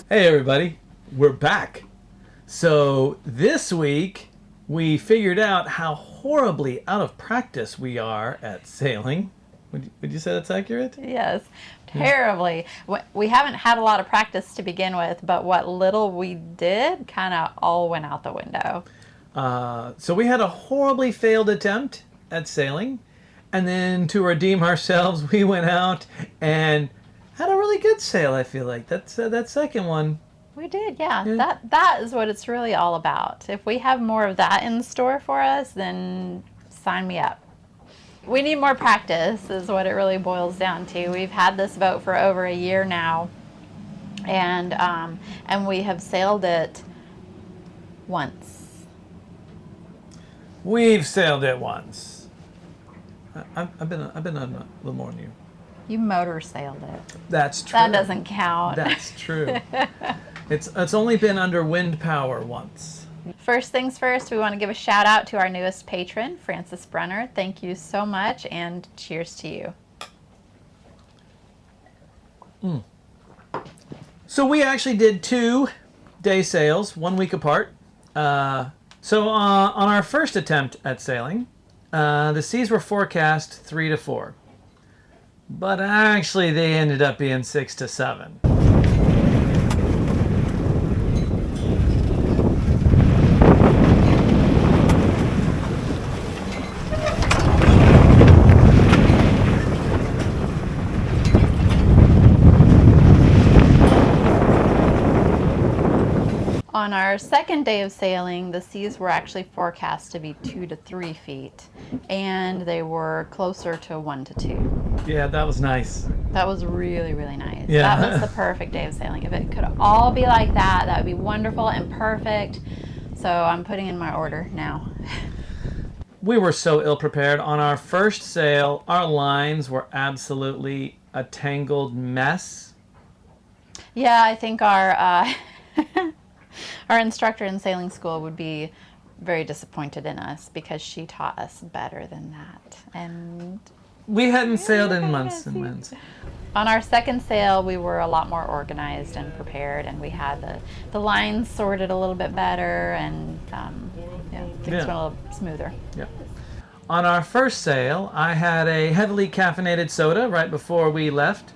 Hey everybody, we're back. So this week we figured out how horribly out of practice we are at sailing. Would you say that's accurate? Yes, terribly. We haven't had a lot of practice to begin with, but what little we did kind of all went out the window. So we had a horribly failed attempt at sailing, and then to redeem ourselves, we went out and had a really good sail. I feel like that second one. We did, yeah. That is what it's really all about. If we have more of that in store for us, then sign me up. We need more practice is what it really boils down to. We've had this boat for over a year now, and we have sailed it once. We've sailed it once. I've been on a little more than you. You motor sailed it. That's true. That doesn't count. That's true. It's only been under wind power once. First things first, we want to give a shout out to our newest patron, Francis Brunner. Thank you so much, and cheers to you. So we actually did 2 day sails, 1 week apart. So on our first attempt at sailing, the seas were forecast 3 to 4. But actually they ended up being 6 to 7. On our second day of sailing, the seas were actually forecast to be 2 to 3 feet, and they were closer to 1 to 2. Yeah, that was nice. That was really, really nice. Yeah. That was the perfect day of sailing. If it could all be like that, that would be wonderful and perfect. So I'm putting in my order now. We were so ill prepared. On our first sail, our lines were absolutely a tangled mess. Yeah, I think our our instructor in sailing school would be very disappointed in us because she taught us better than that. And We hadn't sailed in months and months. on our second sail, we were a lot more organized and prepared, and we had the lines sorted a little bit better, and things went a little smoother. Yeah. On our first sail, I had a heavily caffeinated soda right before we left,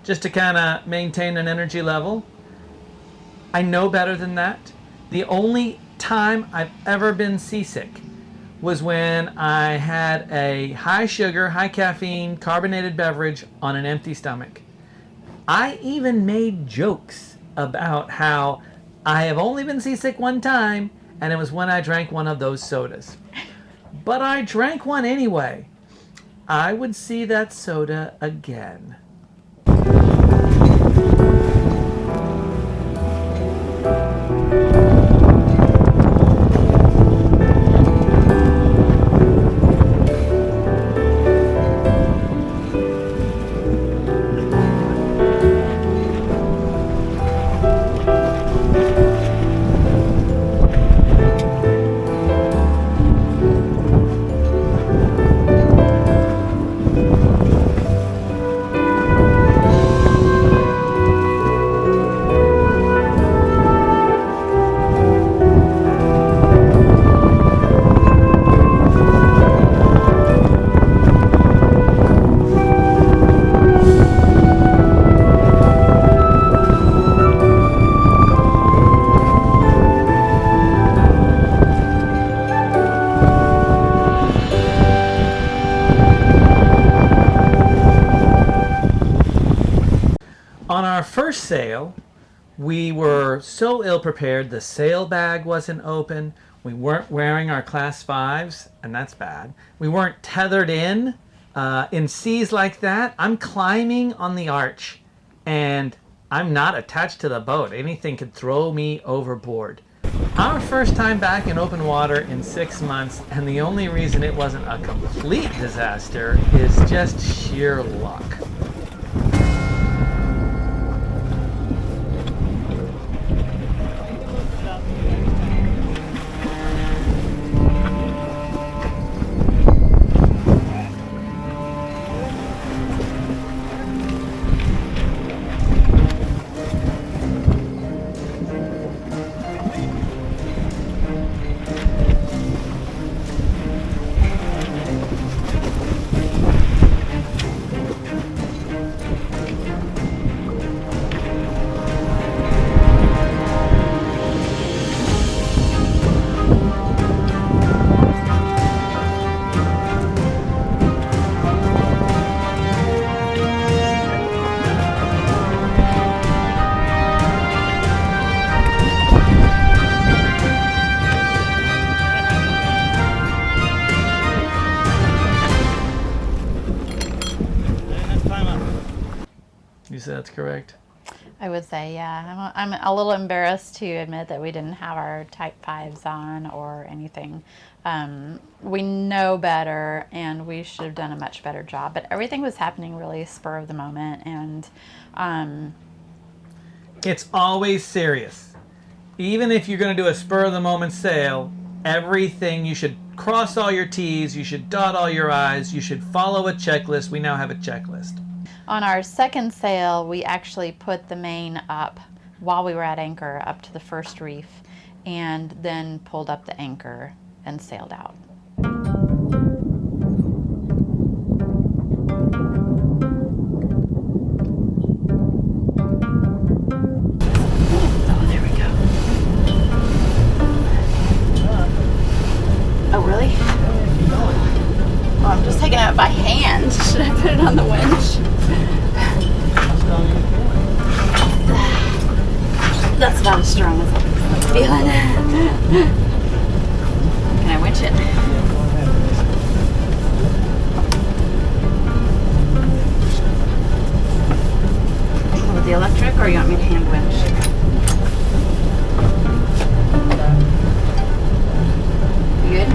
just to kind of maintain an energy level. I know better than that. The only time I've ever been seasick was when I had a high sugar, high caffeine, carbonated beverage on an empty stomach. I even made jokes about how I have only been seasick one time, and it was when I drank one of those sodas. But I drank one anyway. I would see that soda again. On our first sail, we were so ill prepared. The sail bag wasn't open. We weren't wearing our class 5s, and that's bad. We weren't tethered in seas like that. I'm climbing on the arch, and I'm not attached to the boat. Anything could throw me overboard. Our first time back in open water in 6 months, and the only reason it wasn't a complete disaster is just sheer luck. you say that's correct? I would say, yeah. I'm a little embarrassed to admit that we didn't have our Type 5s on or anything. We know better, and we should have done a much better job. But everything was happening really spur of the moment, and it's always serious. Even if you're going to do a spur of the moment sail, everything, you should cross all your T's, you should dot all your I's, you should follow a checklist. We now have a checklist. On our second sail, we actually put the main up while we were at anchor up to the first reef, and then pulled up the anchor and sailed out. Oh, there we go. Oh, really? Oh, I'm just taking it by hand. Should I put it on the winch? That's about as strong as I'm feeling. Can I winch it? With the electric, or you want me to hand winch? You good?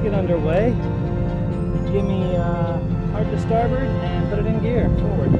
Underway. Give me hard to starboard and put it in gear forward.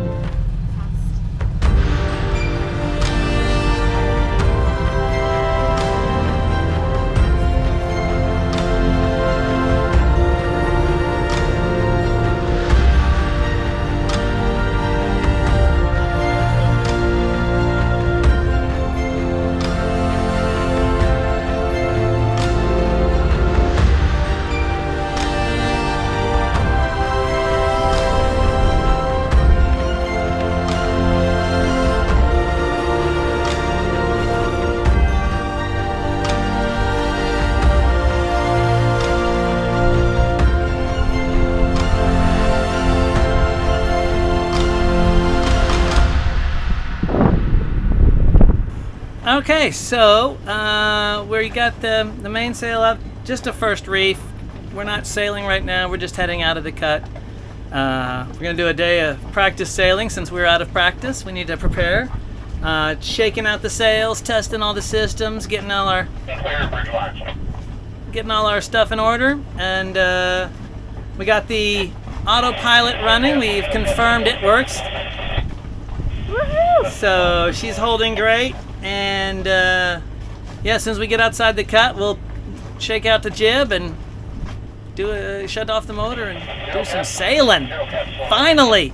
Okay, so we got the mainsail up, just a first reef. We're not sailing right now, we're just heading out of the cut. We're going to do a day of practice sailing since we're out of practice. We need to prepare. Shaking out the sails, testing all the systems, getting all our stuff in order. And we got the autopilot running. We've confirmed it works. Woohoo! So she's holding great. And yeah, as soon as we get outside the cut, we'll shake out the jib and shut off the motor and do some sailing. Finally!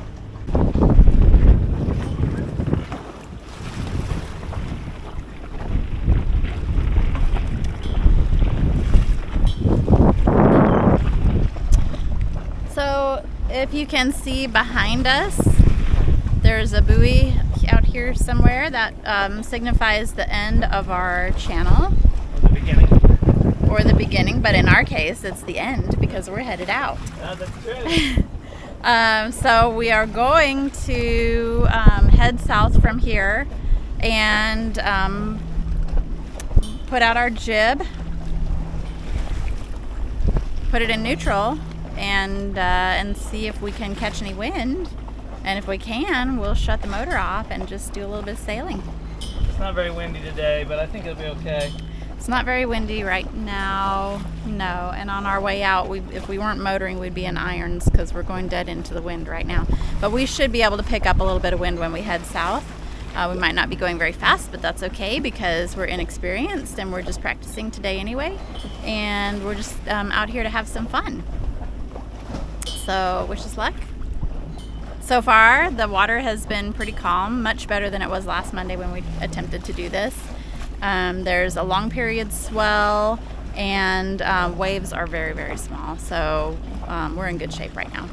So if you can see behind us, there's a buoy out here somewhere that signifies the end of our channel. Or the beginning. Or the beginning, but in our case, it's the end because we're headed out. That's good. So we are going to head south from here and put out our jib, put it in neutral, and see if we can catch any wind. And if we can, we'll shut the motor off and just do a little bit of sailing. It's not very windy today, but I think it'll be okay. It's not very windy right now, no. And on our way out, if we weren't motoring, we'd be in irons because we're going dead into the wind right now. But we should be able to pick up a little bit of wind when we head south. We might not be going very fast, but that's okay because we're inexperienced and we're just practicing today anyway. And we're just out here to have some fun. So wish us luck. So far, the water has been pretty calm, much better than it was last Monday when we attempted to do this. There's a long period swell, and waves are very, very small. So we're in good shape right now.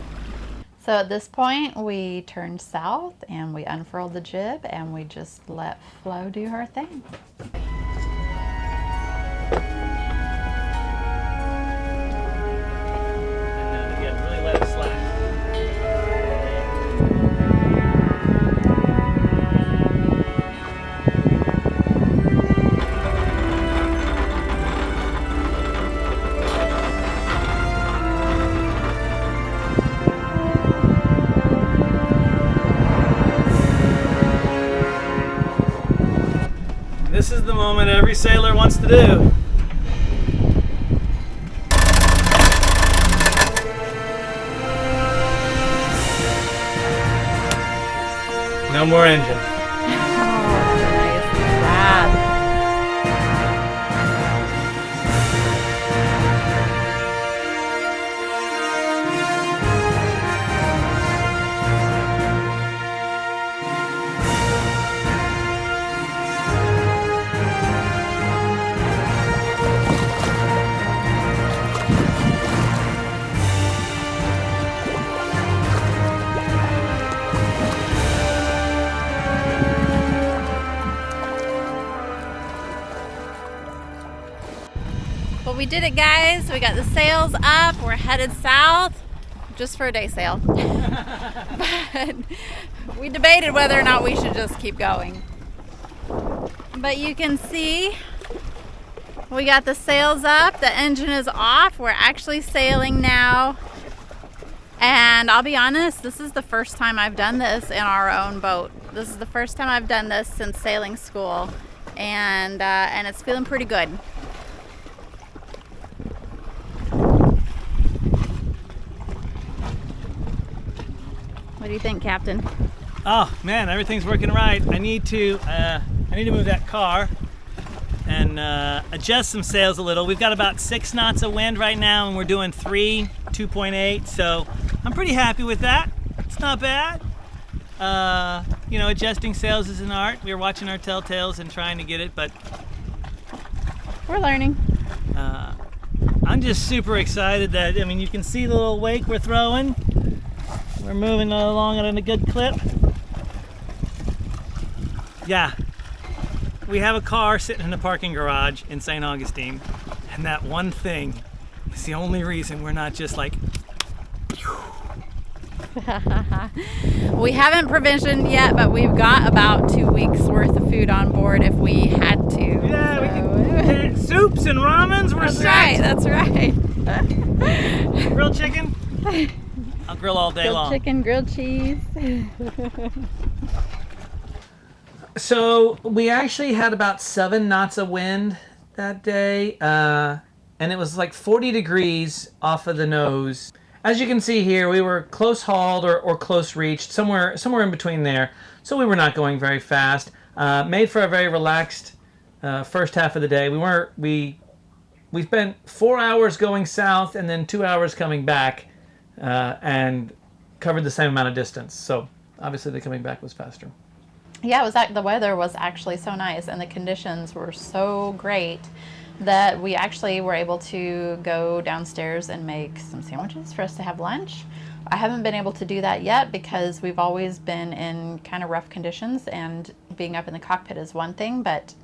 So at this point, we turned south and we unfurled the jib and we just let Flo do her thing. And then again, really let it slack. This is the moment every sailor wants to do. No more engine. Well, we did it, guys. We got the sails up. We're headed south just for a day sail. But we debated whether or not we should just keep going. But you can see we got the sails up. The engine is off. We're actually sailing now. And I'll be honest, this is the first time I've done this in our own boat. This is the first time I've done this since sailing school. And it's feeling pretty good. What do you think, Captain? Oh man, everything's working right. I need to move that car and adjust some sails a little. We've got about 6 knots of wind right now, and we're doing 2.8. So I'm pretty happy with that. It's not bad. You know, adjusting sails is an art. We were watching our telltales and trying to get it, but we're learning. I'm just super excited that, I mean, you can see the little wake we're throwing. We're moving along at a good clip. Yeah, we have a car sitting in a parking garage in St. Augustine, and that one thing is the only reason we're not just like We haven't provisioned yet, but we've got about 2 weeks worth of food on board if we had to. Yeah, so. We can soups and ramens. We're set. That's right. Grilled chicken. I'll grill all day long. Grilled chicken, grilled cheese. So we actually had about 7 knots of wind that day, and it was like 40 degrees off of the nose. As you can see here, we were close hauled or close reached, somewhere in between there. So we were not going very fast. Made for a very relaxed first half of the day. We spent 4 hours going south and then 2 hours coming back, and covered the same amount of distance. So obviously the coming back was faster. Yeah, the weather was actually so nice and the conditions were so great that we actually were able to go downstairs and make some sandwiches for us to have lunch. I haven't been able to do that yet because we've always been in kind of rough conditions, and being up in the cockpit is one thing, but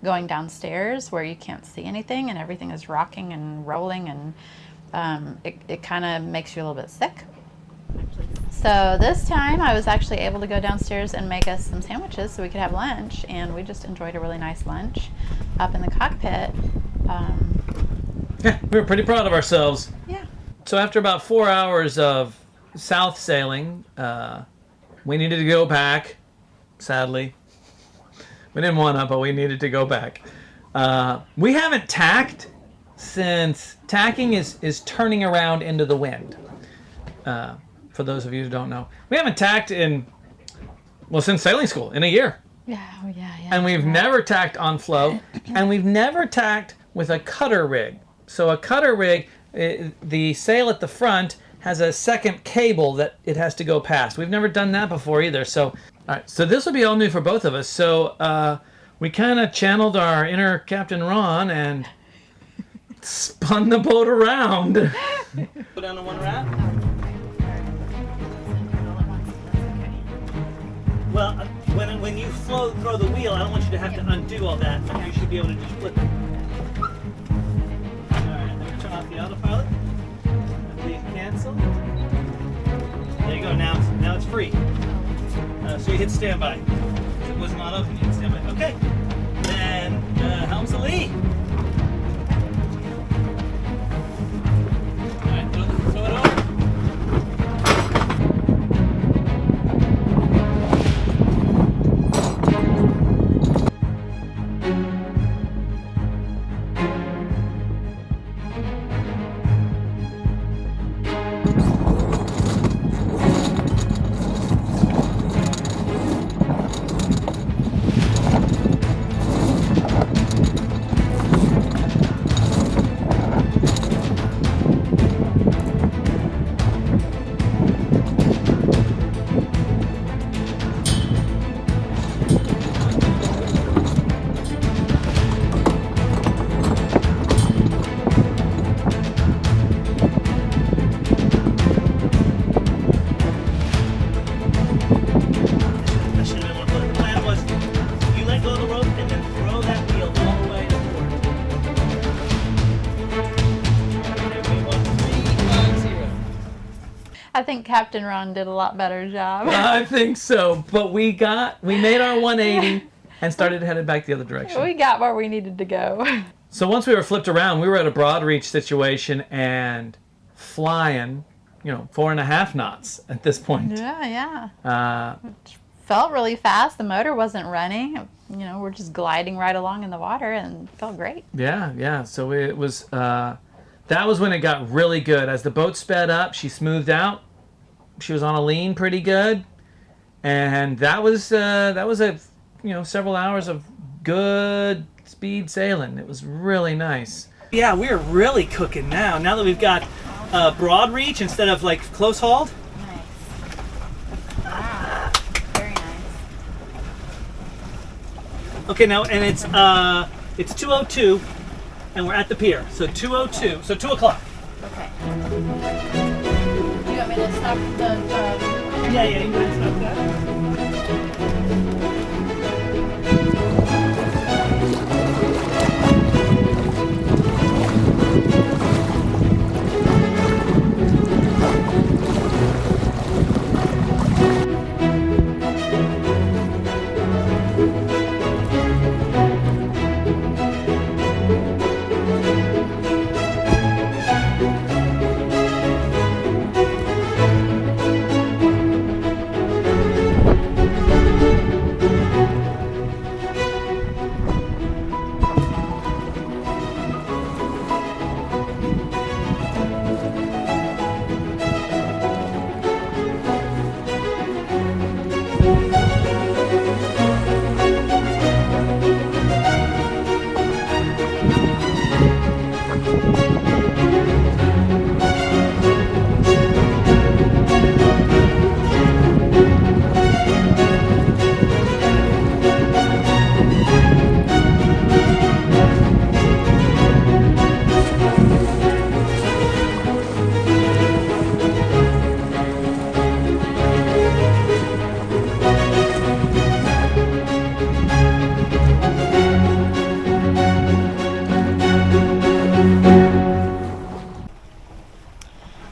going downstairs where you can't see anything and everything is rocking and rolling, and it kind of makes you a little bit sick. Actually, So this time I was actually able to go downstairs and make us some sandwiches so we could have lunch, and we just enjoyed a really nice lunch up in the cockpit. Yeah, we were pretty proud of ourselves. Yeah. So after about 4 hours of south sailing, we needed to go back, sadly. We didn't want to, but we needed to go back. We haven't tacked since tacking is turning around into the wind. For those of you who don't know, we haven't tacked since sailing school in a year. Yeah, oh yeah. And we've never tacked on flow, and we've never tacked with a cutter rig. So a cutter rig, the sail at the front has a second cable that it has to go past. We've never done that before either. So, all right, so this will be all new for both of us. So we kind of channeled our inner Captain Ron and spun the boat around. Put down the one wrap. Well, when you throw the wheel, I don't want you to have to undo all that. You should be able to just flip it. Alright, let me turn off the autopilot. Please cancel. There you go, now it's free. So you hit standby. If it wasn't auto, you hit standby. Okay. Then helm's a lee. Alright, throw it over. I think Captain Ron did a lot better job. I think so, but we made our 180 and started headed back the other direction. We got where we needed to go. So once we were flipped around, we were at a broad reach situation and flying, 4.5 knots at this point. Yeah. Felt really fast. The motor wasn't running. We're just gliding right along in the water and felt great. Yeah. So it was, that was when it got really good. As the boat sped up, she smoothed out. She was on a lean pretty good. And that was several hours of good speed sailing. It was really nice. Yeah, we're really cooking now. Now that we've got broad reach instead of like close hauled. Nice. Wow. Very nice. Okay, now and it's 2:02, and we're at the pier. So 2:02. So 2 o'clock. Okay. You want me to stop the? Yeah, you can stop that.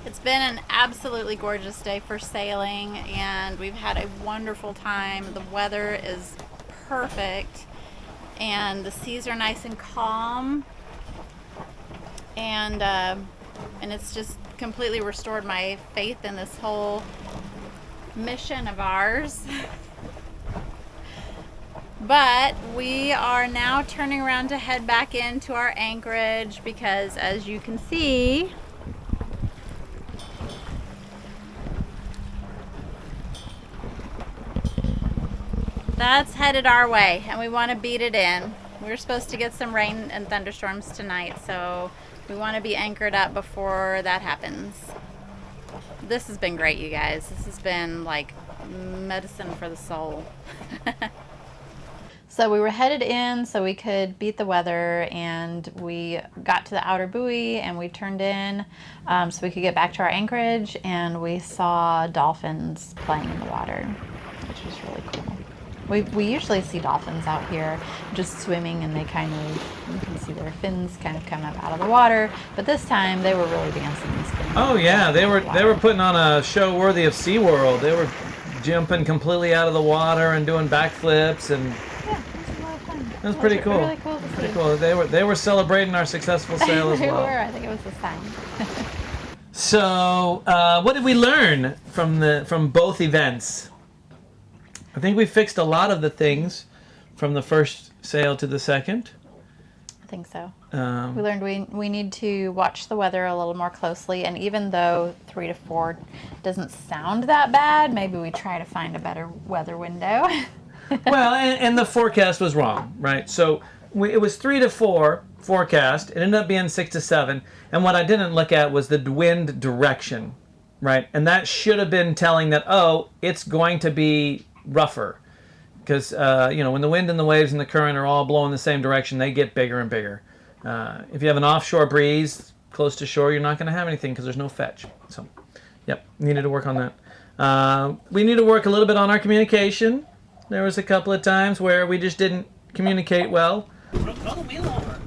It's been an absolutely gorgeous day for sailing, and we've had a wonderful time. The weather is perfect, and the seas are nice and calm, and it's just completely restored my faith in this whole mission of ours. But we are now turning around to head back into our anchorage because, as you can see, that's headed our way, and we want to beat it in. We're supposed to get some rain and thunderstorms tonight, so we want to be anchored up before that happens. This has been great, you guys. This has been like medicine for the soul. So we were headed in so we could beat the weather, and we got to the outer buoy and we turned in so we could get back to our anchorage, and we saw dolphins playing in the water, which was really cool. We usually see dolphins out here just swimming, and they kind of, you can see their fins kind of come up out of the water, but this time they were really dancing and spinning. Oh yeah, they were putting on a show worthy of SeaWorld. They were jumping completely out of the water and doing backflips, and yeah, it was a lot of fun. It was pretty cool. Really cool to see. Pretty cool. They were celebrating our successful sail as well. They were. I think it was a sign. So, what did we learn from both events? I think we fixed a lot of the things from the first sail to the second. I think so. We learned we need to watch the weather a little more closely, and even though 3 to 4 doesn't sound that bad, maybe we try to find a better weather window. Well, and the forecast was wrong, right? So it was 3 to 4 forecast. It ended up being 6 to 7, and what I didn't look at was the wind direction, right? And that should have been telling that, oh, it's going to be rougher, because when the wind and the waves and the current are all blowing the same direction, they get bigger and bigger. If you have an offshore breeze close to shore, you're not going to have anything because there's no fetch. So, yep, needed to work on that. We need to work a little bit on our communication. There was a couple of times where we just didn't communicate well. Throw the wheel over.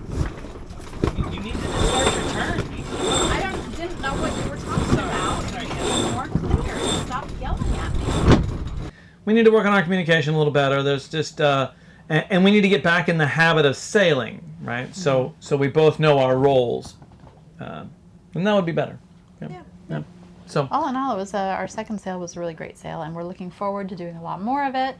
You need to start your turn. I didn't know what you were talking about. More clear. Stop yelling at me. We need to work on our communication a little better. There's just, and we need to get back in the habit of sailing, right? So we both know our roles, and that would be better. Yeah. So all in all, it was our second sail was a really great sail, and we're looking forward to doing a lot more of it.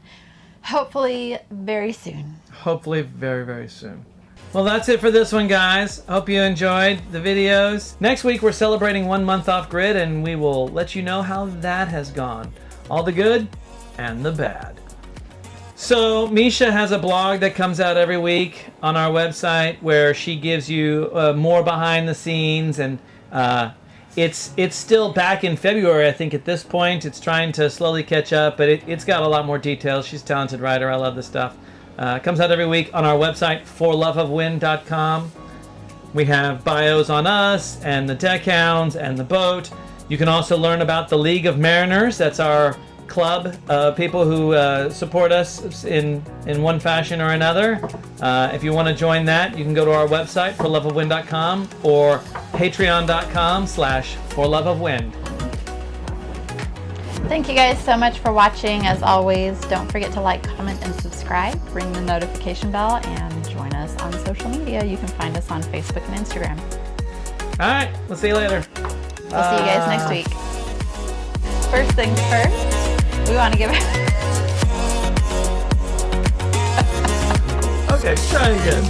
Hopefully very soon. Hopefully very, very soon. Well, that's it for this one, guys. Hope you enjoyed the videos. Next week, we're celebrating 1 month off grid, and we will let you know how that has gone. All the good and the bad. So Mesha has a blog that comes out every week on our website where she gives you more behind the scenes, and it's still back in February, I think, at this point. It's trying to slowly catch up, but it's got a lot more details. She's a talented writer. I love this stuff. It comes out every week on our website, forloveofwind.com. We have bios on us and the deck hounds and the boat. You can also learn about the League of Mariners. That's our club, people who support us in one fashion or another. If you want to join that, you can go to our website, forloveofwind.com, or patreon.com/forloveofwind. Thank you guys so much for watching. As always, don't forget to like, comment, and subscribe. Ring the notification bell and join us on social media. You can find us on Facebook and Instagram. All right, we'll see you later. We'll see you guys next week. First things first, we want to give Okay, try again.